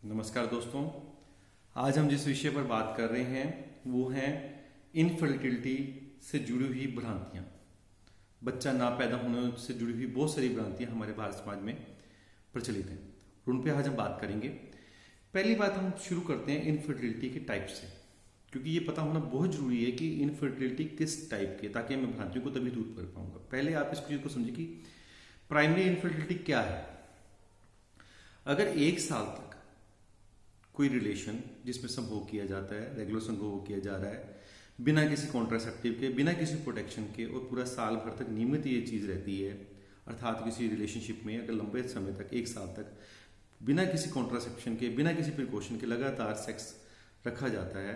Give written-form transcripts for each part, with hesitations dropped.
नमस्कार दोस्तों। आज हम जिस विषय पर बात कर रहे हैं वो है इनफर्टिलिटी से जुड़ी हुई भ्रांतियां। बच्चा ना पैदा होने से जुड़ी हुई बहुत सारी भ्रांतियां हमारे भारत समाज में प्रचलित हैं और उन पे आज हम बात करेंगे। पहली बात हम शुरू करते हैं इनफर्टिलिटी के टाइप से, क्योंकि ये पता होना बहुत जरूरी है कि इनफर्टिलिटी किस टाइप की, ताकि मैं भ्रांतियों को तभी दूर कर पाऊंगा। पहले आप इस चीज को समझिए कि प्राइमरी इनफर्टिलिटी क्या है। अगर एक साल तक कोई रिलेशन जिसमें संभोग किया जाता है, रेगुलर संभोग किया जा रहा है बिना किसी कॉन्ट्रासेप्टिव के, बिना किसी प्रोटेक्शन के, और पूरा साल भर तक नियमित ये चीज़ रहती है, अर्थात किसी रिलेशनशिप में अगर लंबे समय तक, एक साल तक बिना किसी कॉन्ट्रासेप्शन के, बिना किसी प्रिकॉशन के लगातार सेक्स रखा जाता है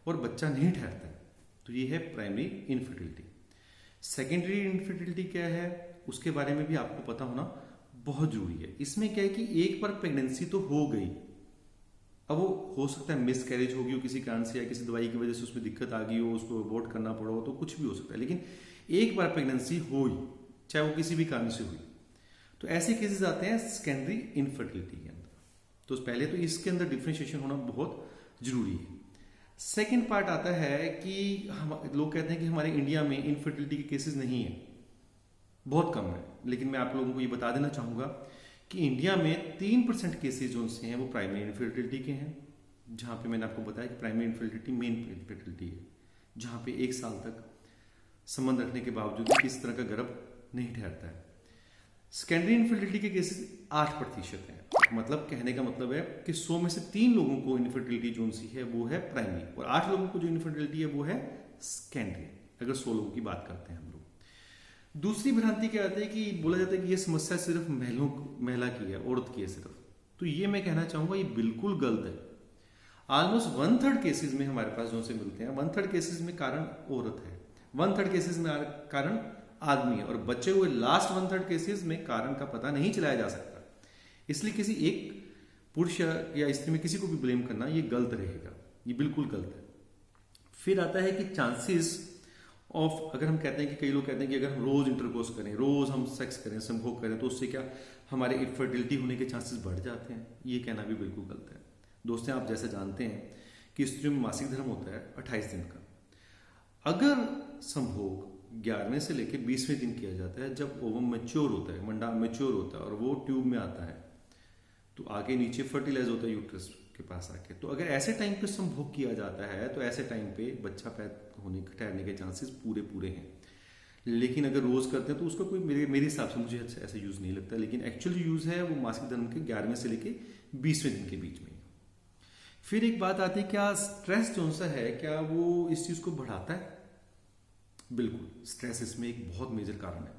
और बच्चा नहीं ठहरता है, तो ये है प्राइमरी इनफर्टिलिटी। सेकेंडरी इनफर्टिलिटी क्या है उसके बारे में भी आपको पता होना बहुत जरूरी है। इसमें क्या है कि एक बार प्रेगनेंसी तो हो गई, अब वो हो सकता है मिस कैरेज होगी हो किसी कारण से, या किसी दवाई की वजह से उसमें दिक्कत आ गई हो, उसको अबॉर्ट करना पड़ा हो, तो कुछ भी हो सकता है। लेकिन एक बार प्रेगनेंसी हुई, चाहे वो किसी भी कारण से हुई, तो ऐसे केसेस आते हैं सेकेंडरी इनफर्टिलिटी के अंदर। तो पहले तो इसके अंदर डिफ्रेंशिएशन होना बहुत जरूरी है। सेकेंड पार्ट आता है कि हम लोग कहते हैं कि हमारे इंडिया में इनफर्टिलिटी के केसेस नहीं है, बहुत कम है। लेकिन मैं आप लोगों को ये बता देना चाहूंगा कि इंडिया में 3% केसेज जो से हैं वो प्राइमरी इनफर्टिलिटी के हैं, जहां पे मैंने आपको बताया कि प्राइमरी इनफर्टिलिटी मेन इनफर्टिलिटी है, जहां पे एक साल तक संबंध रखने के बावजूद भी किसी तरह का गर्भ नहीं ठहरता है। सेकेंडरी इनफर्टिलिटी के केसेस 8% हैं। मतलब कहने का मतलब है कि 100 में से 3 लोगों को इनफर्टिलिटी जो सी है वो है प्राइमरी, और 8 लोगों को जो इनफर्टिलिटी है वो है सेकेंडरी, अगर 100 लोगों की बात करते हैं हम लोग। दूसरी भ्रांति क्या आती है कि बोला जाता है कि ये समस्या सिर्फ महिला की है, औरत की है सिर्फ। तो ये मैं कहना चाहूंगा ये बिल्कुल गलत है। ऑलमोस्ट 1/3 केसेस में हमारे पास जो से मिलते हैं, 1/3 केसेस में कारण औरत है, 1/3 केसेस में कारण आदमी है, और बचे हुए लास्ट 1/3 केसेस में कारण का पता नहीं चलाया जा सकता। इसलिए किसी एक पुरुष या स्त्री में किसी को भी ब्लेम करना ये गलत रहेगा, ये बिल्कुल गलत है। फिर आता है कि चांसेस ऑफ, अगर हम कहते हैं कि कई लोग कहते हैं कि अगर हम रोज इंटरकोर्स करें, रोज हम सेक्स करें, संभोग करें, तो उससे क्या हमारे इनफर्टिलिटी होने के चांसेस बढ़ जाते हैं, ये कहना भी बिल्कुल गलत है। दोस्तों, आप जैसे जानते हैं कि स्त्रियों में मासिक धर्म होता है 28 दिन का। अगर संभोग 11वें से लेकर 20वें दिन किया जाता है, जब ओवम मैच्योर होता है, मंडा मैच्योर होता है और वो ट्यूब में आता है, तो आगे नीचे फर्टिलाइज होता है यूट्रस के पास आके। तो अगर ऐसे टाइम पे संभोग किया जाता है तो ऐसे टाइम पे बच्चा पैदा होने ठहरने के चांसेस पूरे हैं। लेकिन अगर रोज करते हैं तो उसका कोई मेरे हिसाब से मुझे ऐसा यूज नहीं लगता। लेकिन एक्चुअल यूज है वो मासिक धर्म के 11वें से लेके 20वें दिन के बीच में। फिर एक बात आती है, क्या स्ट्रेस जो सा है क्या वो इस चीज को बढ़ाता है? बिल्कुल, स्ट्रेस इसमें एक बहुत मेजर कारण है।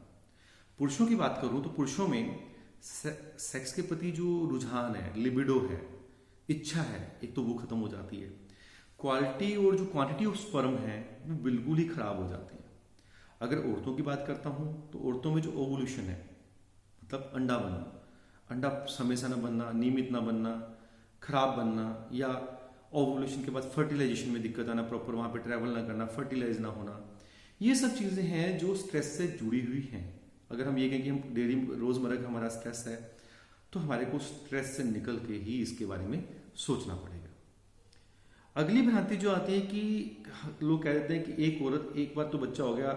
पुरुषों की बात करूं तो पुरुषों में सेक्स के प्रति जो रुझान है, लिबिडो है, इच्छा है, एक तो वो खत्म हो जाती है। क्वालिटी और जो क्वांटिटी ऑफ स्पर्म है वो बिल्कुल ही खराब हो जाती है। अगर औरतों की बात करता हूं तो औरतों में जो ओवुलेशन है, मतलब अंडा बनना, अंडा समय से न बनना, नियमित ना बनना, खराब बनना, या ओवुलेशन के बाद फर्टिलाइजेशन में दिक्कत आना, प्रॉपर वहां पे ट्रेवल ना करना, फर्टिलाइज ना होना, ये सब चीजें हैं जो स्ट्रेस से जुड़ी हुई हैं। अगर हम ये कहें कि हम डेली रोजमर्रा का हमारा स्ट्रेस है, तो हमारे को स्ट्रेस से निकल के ही इसके बारे में सोचना पड़ेगा। अगली भ्रांति जो आती है कि लोग कह देते हैं कि एक औरत एक बार तो बच्चा हो गया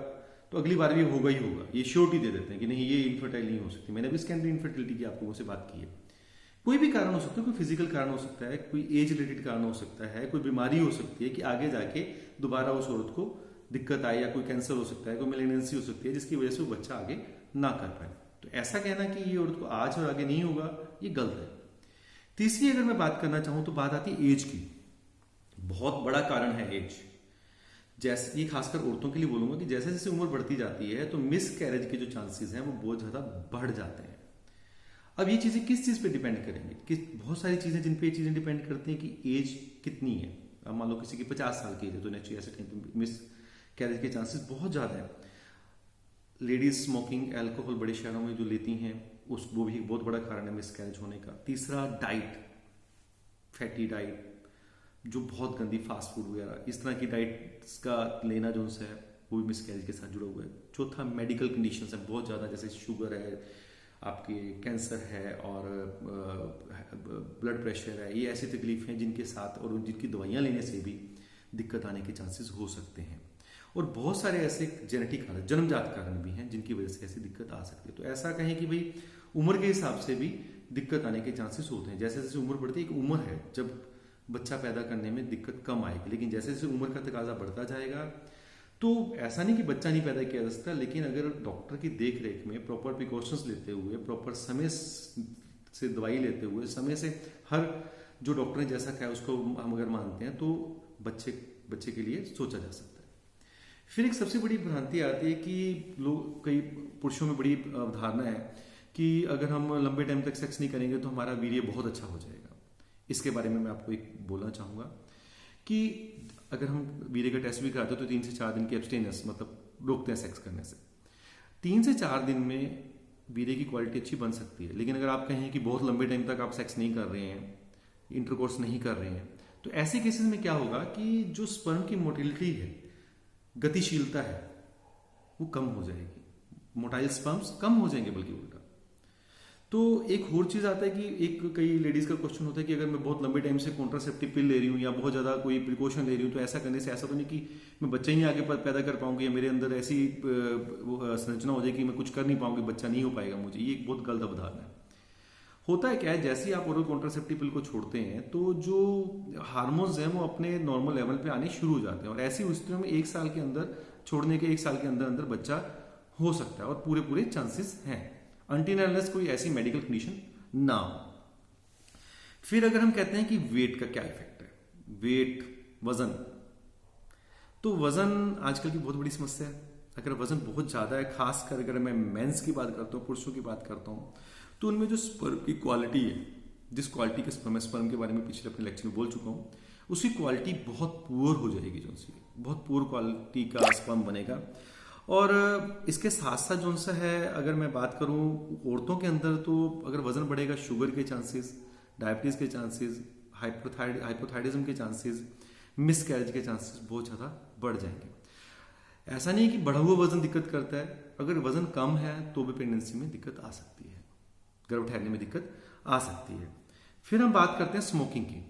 तो अगली बार भी होगा ही होगा, ये श्योरिटी दे देते हैं कि नहीं, ये इनफर्टाइल नहीं हो सकती। मैंने भी सेकेंडरी इनफर्टिलिटी की आप लोगों से बात की है। कोई भी कारण हो सकता है, कोई फिजिकल कारण हो सकता है, कोई एज रिलेटेड कारण हो सकता है, कोई बीमारी हो सकती है कि आगे जाके दोबारा उस औरत को दिक्कत आए, या कोई कैंसर हो सकता है, कोई मेलिग्नेंसी हो सकती है जिसकी वजह से वो बच्चा आगे ना कर पाए। तो ऐसा कहना कि ये औरत को आज और आगे नहीं होगा, ये गलत है। तीसरी अगर मैं बात करना चाहूं तो बात आती है एज की। बहुत बड़ा कारण है एज। जैसे ये खासकर औरतों के लिए बोलूंगा कि जैसे जैसे उम्र बढ़ती जाती है तो मिस कैरेज के जो चांसेस हैं वो बहुत ज्यादा बढ़ जाते हैं। अब ये चीजें किस चीज पे डिपेंड करेंगे कि बहुत सारी चीजें जिन पे ये चीजें डिपेंड करती हैं कि एज कितनी है। अब मान लो किसी की 50 साल की एज है तो नेचुरली ऐसे टाइम पे मिस कैरेज के चांसेस बहुत ज्यादा है। लेडीज स्मोकिंग, अल्कोहल बड़े शहरों में जो लेती हैं वो भी एक बहुत बड़ा कारण है मिस कैरेज होने का। तीसरा, डाइट, फैटी डाइट, जो बहुत गंदी फास्ट फूड वगैरह इस तरह की डाइट का लेना जो है वो भी मिस कैरेज के साथ जुड़ा हुआ है। चौथा, मेडिकल कंडीशंस है बहुत ज़्यादा, जैसे शुगर है, आपके कैंसर है, और ब्लड प्रेशर है, ये ऐसी तकलीफ हैं जिनके साथ और जिनकी दवाइयाँ लेने से भी दिक्कत आने के चांसेस हो सकते हैं। और बहुत सारे ऐसे जेनेटिक कारण, जन्मजात कारण भी हैं जिनकी वजह से ऐसी दिक्कत आ सकती है। तो ऐसा कहें कि भाई उम्र के हिसाब से भी दिक्कत आने के चांसेस होते हैं। जैसे जैसे उम्र बढ़ती है, एक उम्र है जब बच्चा पैदा करने में दिक्कत कम आएगी, लेकिन जैसे जैसे उम्र का तकाजा बढ़ता जाएगा तो ऐसा नहीं कि बच्चा नहीं पैदा किया जा सकता, लेकिन अगर डॉक्टर की देख रेख में प्रॉपर प्रिकॉशंस लेते हुए, प्रॉपर समय से दवाई लेते हुए, समय से हर जो डॉक्टर ने जैसा कहा उसको हम अगर मानते हैं तो बच्चे के लिए सोचा जा सकता है। फिर एक सबसे बड़ी भ्रांति आती है कि लोग, कई पुरुषों में बड़ी अवधारणा है कि अगर हम लंबे टाइम तक सेक्स नहीं करेंगे तो हमारा वीर्य बहुत अच्छा हो जाएगा। इसके बारे में मैं आपको एक बोलना चाहूँगा कि अगर हम वीर्य का टेस्ट भी कराते हैं तो 3 से 4 दिन की एब्सटेनेंस, मतलब रोकते हैं सेक्स करने से, 3 से 4 दिन में वीर्य की क्वालिटी अच्छी बन सकती है। लेकिन अगर आप कहें कि बहुत लंबे टाइम तक आप सेक्स नहीं कर रहे हैं, इंटरकोर्स नहीं कर रहे हैं, तो ऐसे केसेस में क्या होगा कि जो स्पर्म की मोटिलिटी है, गतिशीलता है, वो कम हो जाएगी, मोटाइल स्पर्म्स कम हो जाएंगे बल्कि उल्टा। तो एक और चीज आता है कि एक कई लेडीज का क्वेश्चन होता है कि अगर मैं बहुत लंबे टाइम से कॉन्ट्रासेप्टिव पिल ले रही हूँ या बहुत ज्यादा कोई प्रिकॉशन ले रही हूँ तो ऐसा करने से ऐसा तो नहीं कि मैं बच्चा ही नहीं आगे पैदा कर पाऊंगी या मेरे अंदर ऐसी संरचना हो जाएगी कि मैं कुछ कर नहीं पाऊंगी, बच्चा नहीं हो पाएगा मुझे। ये एक बहुत गलत अवधारणा है। होता है क्या है, जैसे ही आप ओरल कॉन्ट्रासेप्टिव पिल को छोड़ते हैं तो जो हार्मोन्स हैं वो अपने नॉर्मल लेवल पे आने शुरू हो जाते हैं और ऐसी स्थितियों में 1 साल के अंदर, छोड़ने के 1 साल के अंदर अंदर बच्चा हो सकता है और पूरे चांसेस हैं, अनटिल अनलेस कोई ऐसी मेडिकल कंडीशन ना हो। फिर अगर हम कहते हैं कि वेट का क्या इफेक्ट है, वेट, वजन, तो वजन आजकल की बहुत बड़ी समस्या है। अगर वजन बहुत ज्यादा है, खासकर अगर मैं मेंस की बात करता हूँ, पुरुषों की बात करता हूँ, तो उनमें जो स्पर्म की क्वालिटी है, जिस क्वालिटी के स्पर्म के बारे में पिछले अपने लेक्चर में बोल चुका हूँ, उसकी क्वालिटी बहुत पुअर हो जाएगी, जो सी बहुत पुअर क्वालिटी का स्पर्म बनेगा। और इसके साथ साथ जो सा है, अगर मैं बात करूं औरतों के अंदर, तो अगर वजन बढ़ेगा, शुगर के चांसेस, डायबिटीज के चांसेस, हाइपोथायरिज्म के चांसेस, मिसकैरेज के चांसेस बहुत ज़्यादा बढ़ जाएंगे। ऐसा नहीं कि बढ़ा हुआ वजन दिक्कत करता है, अगर वजन कम है तो भी प्रेगनेंसी में दिक्कत आ सकती है, गर्भ ठहरने में दिक्कत आ सकती है। फिर हम बात करते हैं स्मोकिंग की।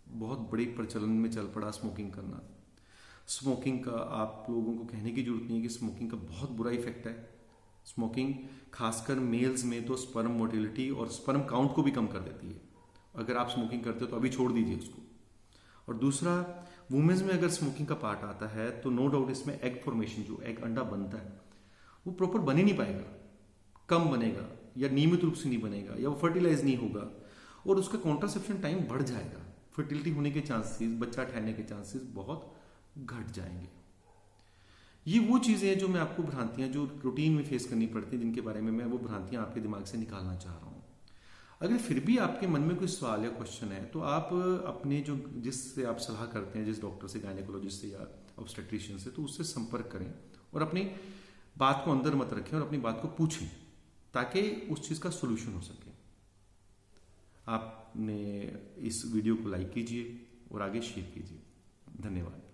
बहुत बड़ी प्रचलन में चल पड़ा स्मोकिंग करना। स्मोकिंग का आप लोगों को कहने की जरूरत नहीं है कि स्मोकिंग का बहुत बुरा इफेक्ट है। स्मोकिंग खासकर मेल्स में तो स्पर्म मोटिलिटी और स्पर्म काउंट को भी कम कर देती है। अगर आप स्मोकिंग करते हो तो अभी छोड़ दीजिए उसको। और दूसरा, वुमेन्स में अगर स्मोकिंग का पार्ट आता है तो नो डाउट इसमें एग फॉर्मेशन, जो एग अंडा बनता है, वो प्रॉपर बन ही नहीं पाएगा, कम बनेगा या नियमित रूप से नहीं बनेगा या वो फर्टिलाइज नहीं होगा और उसका कॉन्ट्रासेप्शन टाइम बढ़ जाएगा। फर्टिलिटी होने के चांसेस, बच्चा ठहरने के चांसेस बहुत घट जाएंगे। ये वो चीजें हैं जो मैं आपको भ्रांतियां जो रूटीन में फेस करनी पड़ती हैं, जिनके बारे में मैं वो भ्रांतियां आपके दिमाग से निकालना चाह रहा हूं। अगर फिर भी आपके मन में कोई सवाल या क्वेश्चन है तो आप अपने जो जिससे आप सलाह करते हैं, जिस डॉक्टर से, गायनेकोलॉजिस्ट से या ऑब्स्टेट्रिशियन से, तो उससे संपर्क करें और अपनी बात को अंदर मत रखें और अपनी बात को पूछें ताकि उस चीज का सोल्यूशन हो सके। आपने इस वीडियो को लाइक कीजिए और आगे शेयर कीजिए। धन्यवाद।